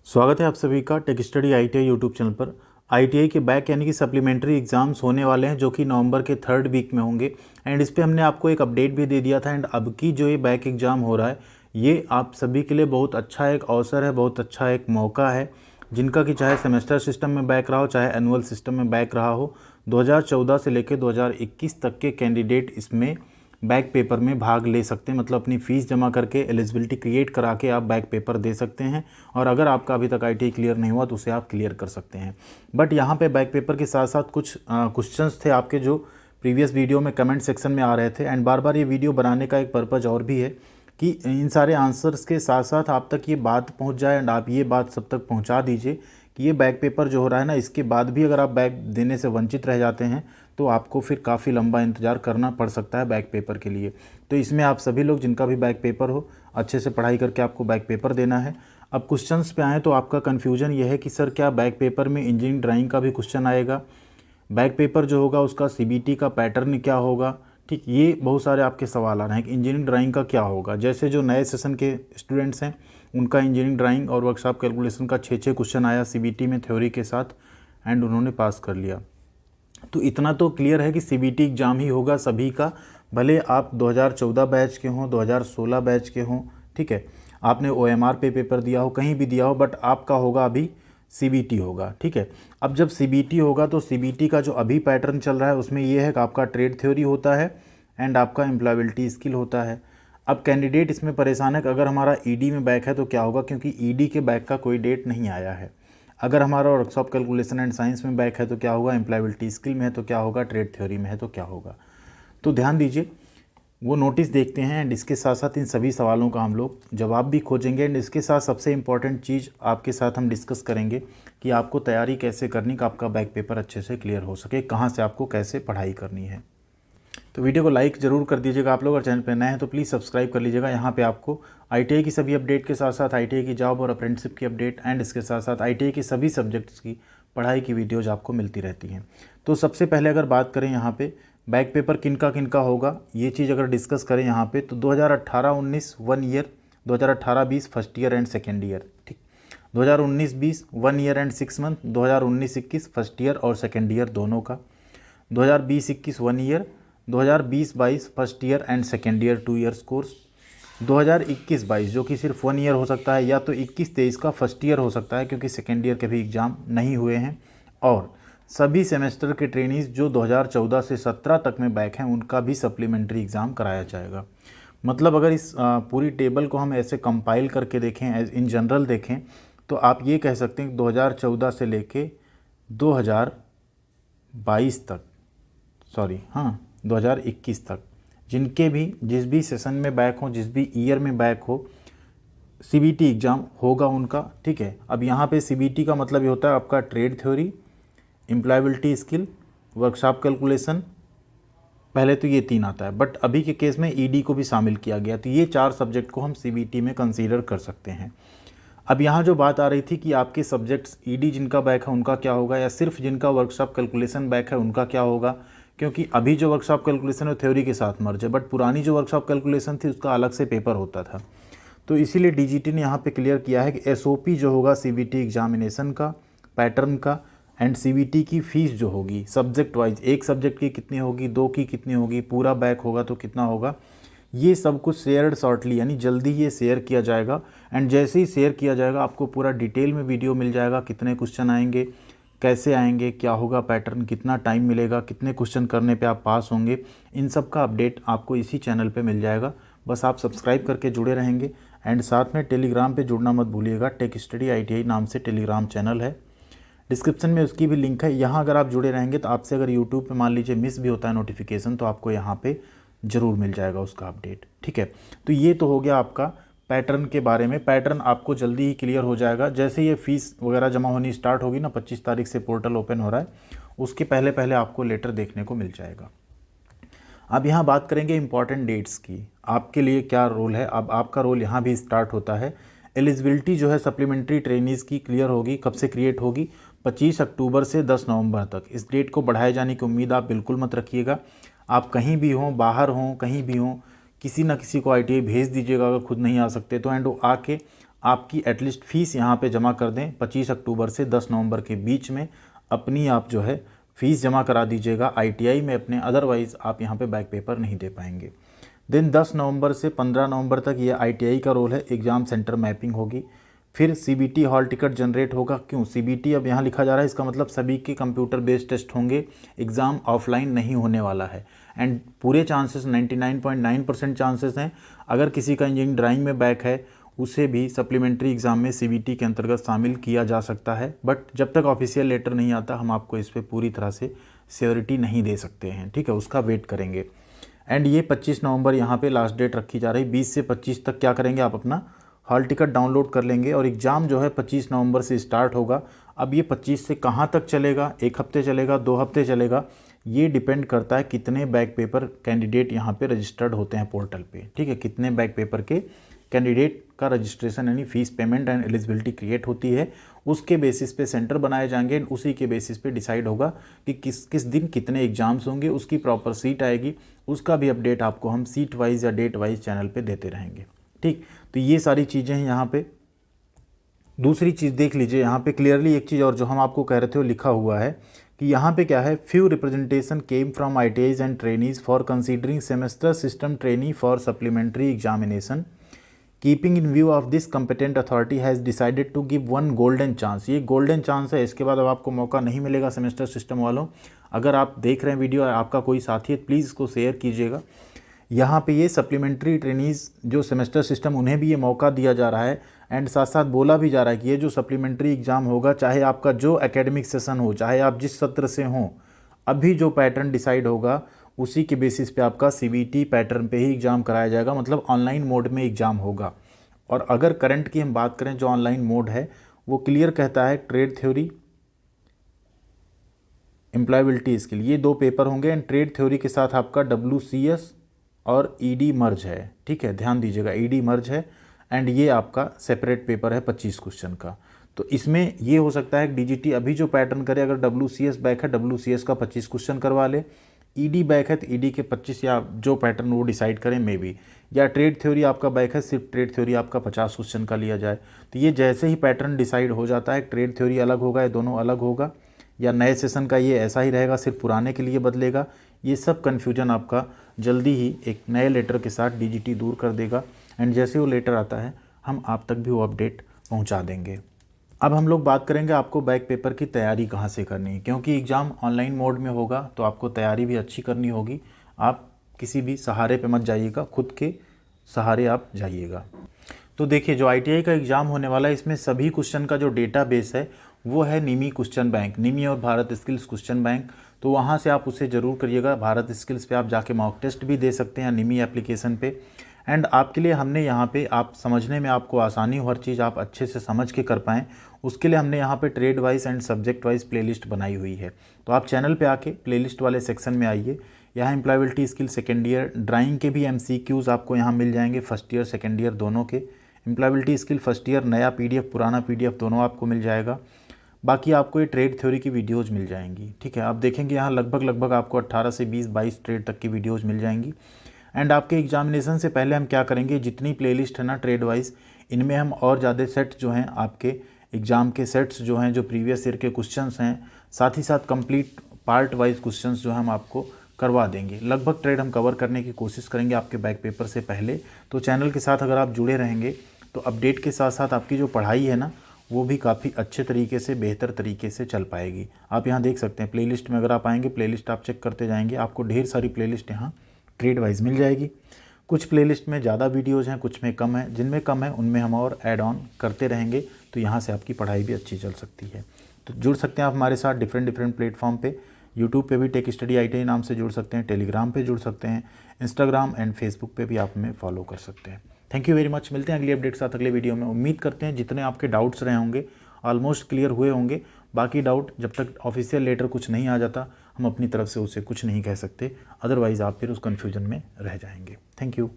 स्वागत है आप सभी का tech study ITI YouTube channel पर। आईटीआई के बैक यानी कि सप्लीमेंट्री एग्जाम्स होने वाले हैं जो कि नवंबर के 3rd वीक में होंगे। एंड इस पे हमने आपको एक अपडेट भी दे दिया था। एंड अब की जो ये बैक एग्ज़ाम हो रहा है ये आप सभी के लिए बहुत अच्छा एक अवसर है, बहुत अच्छा एक मौका है। जिनका कि चाहे सेमेस्टर सिस्टम में बैक रहा हो, चाहे एनुअल सिस्टम में बैक रहा हो, 2014 से लेकर 2021 तक के कैंडिडेट इसमें बैक पेपर में भाग ले सकते हैं। मतलब अपनी फ़ीस जमा करके एलिजिबिलिटी क्रिएट करा के आप बैक पेपर दे सकते हैं। और अगर आपका अभी तक आईटीआई क्लियर नहीं हुआ तो उसे आप क्लियर कर सकते हैं। बट यहाँ पे बैक पेपर के साथ साथ कुछ क्वेश्चंस थे आपके जो प्रीवियस वीडियो में कमेंट सेक्शन में आ रहे थे। एंड बार बार ये वीडियो बनाने का एक पर्पज़ और भी है कि इन सारे आंसर्स के साथ साथ आप तक ये बात पहुँच जाए। एंड आप ये बात सब तक पहुँचा दीजिए कि ये बैक पेपर जो हो रहा है ना, इसके बाद भी अगर आप बैक देने से वंचित रह जाते हैं तो आपको फिर काफ़ी लंबा इंतज़ार करना पड़ सकता है बैक पेपर के लिए। तो इसमें आप सभी लोग जिनका भी बैक पेपर हो, अच्छे से पढ़ाई करके आपको बैक पेपर देना है। अब क्वेश्चंस पे आएँ तो आपका कन्फ्यूजन ये है कि सर क्या बैक पेपर में इंजीनियरिंग ड्राइंग का भी क्वेश्चन आएगा, बैक पेपर जो होगा उसका सीबीटी का पैटर्न क्या होगा। ठीक, ये बहुत सारे आपके सवाल आ रहे हैं कि इंजीनियरिंग ड्राइंग का क्या होगा। जैसे जो नए सेशन के स्टूडेंट्स हैं उनका इंजीनियरिंग ड्राइंग और वर्कशॉप कैलकुलेशन का 6 क्वेश्चन आया सीबीटी में थ्योरी के साथ, एंड उन्होंने पास कर लिया। तो इतना तो क्लियर है कि सीबीटी एग्ज़ाम ही होगा सभी का, भले आप 2014 बैच के हों, 2016 बैच के हों। ठीक है, आपने ओएमआर पे पेपर दिया हो, कहीं भी दिया हो, बट आपका होगा अभी सीबीटी होगा। ठीक है, अब जब सीबीटी होगा तो सीबीटी का जो अभी पैटर्न चल रहा है उसमें यह है कि आपका ट्रेड थ्योरी होता है एंड आपका एम्प्लॉयबिलिटी स्किल होता है। अब कैंडिडेट इसमें परेशान है कि अगर हमारा ईडी में बैक है तो क्या होगा, क्योंकि ईडी के बैक का कोई डेट नहीं आया है। अगर हमारा वर्कशॉप कैलकुलेशन एंड साइंस में बैक है तो क्या होगा, एम्प्लॉयबिलिटी स्किल में है तो क्या होगा, ट्रेड थ्योरी में है तो क्या होगा। तो ध्यान दीजिए, वो नोटिस देखते हैं एंड इसके साथ साथ इन सभी सवालों का हम लोग जवाब भी खोजेंगे। एंड इसके साथ सबसे इम्पॉर्टेंट चीज़ आपके साथ हम डिस्कस करेंगे कि आपको तैयारी कैसे करनी कि आपका बैक पेपर अच्छे से क्लियर हो सके, कहाँ से आपको कैसे पढ़ाई करनी है। तो वीडियो को लाइक ज़रूर कर दीजिएगा आप लोग, और चैनल पर नए हैं तो प्लीज़ सब्सक्राइब कर लीजिएगा। यहाँ पे आपको आईटीआई की सभी अपडेट के साथ साथ आईटीआई की जॉब और अप्रेंटिसशिप की अपडेट एंड इसके साथ साथ आईटीआई की सभी सब्जेक्ट्स की पढ़ाई की वीडियोज आपको मिलती रहती हैं। तो सबसे पहले अगर बात करें यहाँ पे बैक पेपर किनका होगा, ये चीज़ अगर डिस्कस करें यहाँ पे तो 2018-19 1 year, 2018-20 first year and second year. ठीक, 2019-20 1 year and 6 month, 2019-21 first year और सेकेंड ईयर दोनों का, 2020-21 1 year, 2020-22 first year and second year 2 years course, 2021-22 जो कि सिर्फ 1 ईयर हो सकता है, या तो 21-23 का फर्स्ट ईयर हो सकता है क्योंकि सेकेंड ईयर के भी एग्ज़ाम नहीं हुए हैं। और सभी सेमेस्टर के ट्रेनीज़ जो 2014 से 17 तक में बैक हैं उनका भी सप्लीमेंट्री एग्ज़ाम कराया जाएगा। मतलब अगर इस पूरी टेबल को हम ऐसे कंपाइल करके देखें, एज इन जनरल देखें, तो आप ये कह सकते हैं कि 2014 से लेके 2022 तक, 2021 तक जिनके भी जिस भी सेशन में बैक हो, जिस भी ईयर में बैक हो, सीबीटी एग्ज़ाम होगा उनका। ठीक है, अब यहाँ पे सीबीटी का मतलब ये होता है आपका trade theory, employability skill, workshop calculation, पहले तो ये 3 आता है, बट अभी के केस में ईडी को भी शामिल किया गया। तो ये 4 सब्जेक्ट को हम सीबीटी में कंसीडर कर सकते हैं। अब यहाँ जो बात आ रही थी कि आपके सब्जेक्ट्स ईडी जिनका बैक है उनका क्या होगा, या सिर्फ जिनका वर्कशॉप कैलकुलेशन बैक है उनका क्या होगा, क्योंकि अभी जो वर्कशॉप कैलकुलेशन है थ्योरी के साथ मर्ज है, बट पुरानी जो वर्कशॉप कैलकुलेशन थी उसका अलग से पेपर होता था। तो इसीलिए डीजीटी ने यहाँ पे क्लियर किया है कि एसओपी जो होगा सीबीटी एग्जामिनेशन का, पैटर्न का, एंड सीबीटी की फ़ीस जो होगी सब्जेक्ट वाइज, एक सब्जेक्ट की कितनी होगी, 2 की कितनी होगी, पूरा बैक होगा तो कितना होगा, ये सब कुछ शेयर्ड शॉर्टली, यानी जल्दी ये शेयर किया जाएगा। एंड जैसे ही शेयर किया जाएगा आपको पूरा डिटेल में वीडियो मिल जाएगा, कितने क्वेश्चन आएंगे, कैसे आएंगे, क्या होगा पैटर्न, कितना टाइम मिलेगा, कितने क्वेश्चन करने पे आप पास होंगे, इन सब का अपडेट आपको इसी चैनल पे मिल जाएगा। बस आप सब्सक्राइब करके जुड़े रहेंगे। एंड साथ में टेलीग्राम पे जुड़ना मत भूलिएगा, टेक स्टडी आईटीआई नाम से टेलीग्राम चैनल है, डिस्क्रिप्शन में उसकी भी लिंक है। यहाँ अगर आप जुड़े रहेंगे तो आपसे अगर यूट्यूब पे मान लीजिए मिस भी होता है नोटिफिकेशन तो आपको यहाँ पे ज़रूर मिल जाएगा उसका अपडेट। ठीक है, तो ये तो हो गया आपका पैटर्न के बारे में। पैटर्न आपको जल्दी ही क्लियर हो जाएगा जैसे ये फ़ीस वगैरह जमा होनी स्टार्ट होगी ना, 25 तारीख से पोर्टल ओपन हो रहा है, उसके पहले पहले आपको लेटर देखने को मिल जाएगा। अब यहाँ बात करेंगे इंपॉर्टेंट डेट्स की, आपके लिए क्या रोल है। अब आपका रोल यहाँ भी स्टार्ट होता है। एलिजिबिलिटी जो है सप्लीमेंट्री ट्रेनीज़ की क्लियर होगी, कब से क्रिएट होगी, 25 अक्टूबर से 10 नवंबर तक। इस डेट को बढ़ाए जाने की उम्मीद आप बिल्कुल मत रखिएगा। आप कहीं भी हों, बाहर हों, कहीं भी हों, किसी ना किसी को आईटीआई भेज दीजिएगा अगर खुद नहीं आ सकते तो, एंड वो आके आपकी एटलीस्ट फ़ीस यहाँ पे जमा कर दें 25 अक्टूबर से 10 नवंबर के बीच में अपनी आप जो है फ़ीस जमा करा दीजिएगा ITI में अपने, अदरवाइज़ आप यहाँ पे बैक पेपर नहीं दे पाएंगे। दिन 10 नवंबर से 15 नवंबर तक ये ITI का रोल है, एग्ज़ाम सेंटर मैपिंग होगी। फिर CBT हॉल टिकट जनरेट होगा। क्यों CBT अब यहाँ लिखा जा रहा है, इसका मतलब सभी के कंप्यूटर बेस्ड टेस्ट होंगे, एग्ज़ाम ऑफलाइन नहीं होने वाला है। एंड पूरे चांसेस 99.9% चांसेस हैं अगर किसी का इंजीनियरिंग ड्राइंग में बैक है उसे भी सप्लीमेंट्री एग्ज़ाम में CBT के अंतर्गत शामिल किया जा सकता है। बट जब तक ऑफिशियल लेटर नहीं आता हम आपको इस पर पूरी तरह से श्योरिटी नहीं दे सकते हैं, ठीक है, उसका वेट करेंगे। एंड ये 25 नवंबर यहाँ पे लास्ट डेट रखी जा रही। 20 से 25 तक क्या करेंगे, आप अपना हॉल टिकट डाउनलोड कर लेंगे और एग्ज़ाम जो है 25 नवंबर से स्टार्ट होगा। अब ये 25 से कहाँ तक चलेगा, 1 हफ्ते चलेगा, 2 हफ्ते चलेगा, ये डिपेंड करता है कितने बैक पेपर कैंडिडेट यहाँ पे रजिस्टर्ड होते हैं पोर्टल पे, ठीक है, कितने बैक पेपर के कैंडिडेट का रजिस्ट्रेशन यानी fees payment and eligibility create होती है, उसके बेसिस पे सेंटर बनाए जाएंगे। उसी के बेसिस पे डिसाइड होगा कि किस किस दिन कितने एग्जाम्स होंगे, उसकी प्रॉपर सीट आएगी, उसका भी अपडेट आपको हम सीट वाइज या डेट वाइज चैनल पे देते रहेंगे, ठीक। तो ये सारी चीज़ें हैं यहाँ पे। दूसरी चीज़ देख लीजिए यहाँ पे क्लियरली, एक चीज़ और जो हम आपको कह रहे थे वो लिखा हुआ है कि यहाँ पे क्या है, few representation came from ITIs and trainees for considering semester system trainee for supplementary examination. Keeping in view of this competent authority has decided to give 1 golden chance. ये गोल्डन चांस है, इसके बाद अब आपको मौका नहीं मिलेगा सेमेस्टर सिस्टम वालों। अगर आप देख रहे हैं वीडियो, आपका कोई साथी है, प्लीज़ इसको शेयर कीजिएगा। यहाँ पे ये सप्लीमेंट्री ट्रेनीज़ जो सेमेस्टर सिस्टम, उन्हें भी ये मौका दिया जा रहा है। एंड साथ साथ बोला भी जा रहा है कि ये जो सप्लीमेंट्री एग्ज़ाम होगा, चाहे आपका जो एकेडमिक सेशन हो, चाहे आप जिस सत्र से हों, अभी जो पैटर्न डिसाइड होगा उसी के बेसिस पे आपका CBT पैटर्न पे ही एग्ज़ाम कराया जाएगा, मतलब ऑनलाइन मोड में एग्ज़ाम होगा। और अगर करंट की हम बात करें, जो ऑनलाइन मोड है वो क्लियर कहता है ट्रेड थ्योरी, एम्प्लॉयबिलिटी स्किल, ये 2 पेपर होंगे। एंड ट्रेड थ्योरी के साथ आपका WCS और ED मर्ज है, ठीक है, ध्यान दीजिएगा, ED मर्ज है। एंड ये आपका सेपरेट पेपर है 25 क्वेश्चन का। तो इसमें ये हो सकता है कि DGT अभी जो पैटर्न करे, अगर WCS बैक है WCS का 25 क्वेश्चन करवा ले, ED बैक है तो ED के 25 या जो पैटर्न वो डिसाइड करें मे बी, या ट्रेड थ्योरी आपका बैक है, सिर्फ ट्रेड थ्योरी आपका 50 क्वेश्चन का लिया जाए। तो ये जैसे ही पैटर्न डिसाइड हो जाता है, ट्रेड थ्योरी अलग होगा या दोनों अलग होगा, या नए सेशन का ये ऐसा ही रहेगा सिर्फ पुराने के लिए बदलेगा, ये सब कन्फ्यूजन आपका जल्दी ही एक नए लेटर के साथ DGT दूर कर देगा। एंड जैसे वो लेटर आता है हम आप तक भी वो अपडेट पहुंचा देंगे। अब हम लोग बात करेंगे आपको बैक पेपर की तैयारी कहाँ से करनी है, क्योंकि एग्ज़ाम ऑनलाइन मोड में होगा तो आपको तैयारी भी अच्छी करनी होगी। आप किसी भी सहारे पे मत जाइएगा, खुद के सहारे आप जाइएगा। तो देखिए, जो ITI का एग्ज़ाम होने वाला है, इसमें सभी क्वेश्चन का जो डेटाबेस है वो है निमी क्वेश्चन बैंक, निमी और भारत स्किल्स क्वेश्चन बैंक। तो वहाँ से आप उसे ज़रूर करिएगा। भारत स्किल्स पे आप जाके मॉक टेस्ट भी दे सकते हैं निमी एप्लीकेशन पे। एंड आपके लिए हमने यहाँ पे, आप समझने में आपको आसानी हो, हर चीज़ आप अच्छे से समझ के कर पाएँ, उसके लिए हमने यहाँ पे trade wise and subject wise playlist बनाई हुई है। तो आप चैनल पे आके प्लेलिस्ट वाले सेक्शन में आइए। यहाँ employability skill second year drawing के भी MCQs आपको यहाँ मिल जाएंगे, फर्स्ट ईयर सेकेंड ईयर दोनों के। एम्प्लॉयबिलिटी स्किल फर्स्ट ईयर नया PDF पुराना PDF दोनों आपको मिल जाएगा। बाकी आपको ये ट्रेड थ्योरी की वीडियोज़ मिल जाएंगी, ठीक है। आप देखेंगे यहाँ लगभग आपको 18 से 20-22 ट्रेड तक की वीडियोज़ मिल जाएंगी। एंड आपके एग्जामिनेशन से पहले हम क्या करेंगे, जितनी प्लेलिस्ट है ना ट्रेड वाइज, इनमें हम और ज़्यादा सेट जो हैं, आपके एग्ज़ाम के सेट्स जो हैं, जो प्रीवियस ईयर के क्वेश्चंस हैं, साथ ही साथ कंप्लीट पार्ट वाइज क्वेश्चंस जो हम आपको करवा देंगे। लगभग ट्रेड हम कवर करने की कोशिश करेंगे आपके बैक पेपर से पहले। तो चैनल के साथ अगर आप जुड़े रहेंगे तो अपडेट के साथ साथ आपकी जो पढ़ाई है ना, वो भी काफ़ी अच्छे तरीके से, बेहतर तरीके से चल पाएगी। आप यहाँ देख सकते हैं प्लेलिस्ट में, अगर आप आएंगे प्लेलिस्ट आप चेक करते जाएंगे, आपको ढेर सारी प्लेलिस्ट यहाँ ट्रेड वाइज मिल जाएगी। कुछ प्लेलिस्ट में ज़्यादा वीडियोज़ हैं, कुछ में कम है, जिनमें कम है उनमें हम और ऐड ऑन करते रहेंगे। तो यहाँ से आपकी पढ़ाई भी अच्छी चल सकती है। तो जुड़ सकते हैं आप हमारे साथ डिफरेंट प्लेटफॉर्म पे। यूट्यूब पे भी टेक स्टडी ITI नाम से जुड़ सकते हैं, टेलीग्राम पे जुड़ सकते हैं, इंस्टाग्राम एंड फेसबुक पे भी आप हमें फॉलो कर सकते हैं। Thank you very much. मिलते हैं अगली अपडेट के साथ अगले वीडियो में। उम्मीद करते हैं जितने आपके डाउट्स रहे होंगे ऑलमोस्ट क्लियर हुए होंगे। बाकी डाउट जब तक ऑफिशियल लेटर कुछ नहीं आ जाता, हम अपनी तरफ से उसे कुछ नहीं कह सकते, अदरवाइज़ आप फिर उस कन्फ्यूजन में रह जाएंगे। Thank you.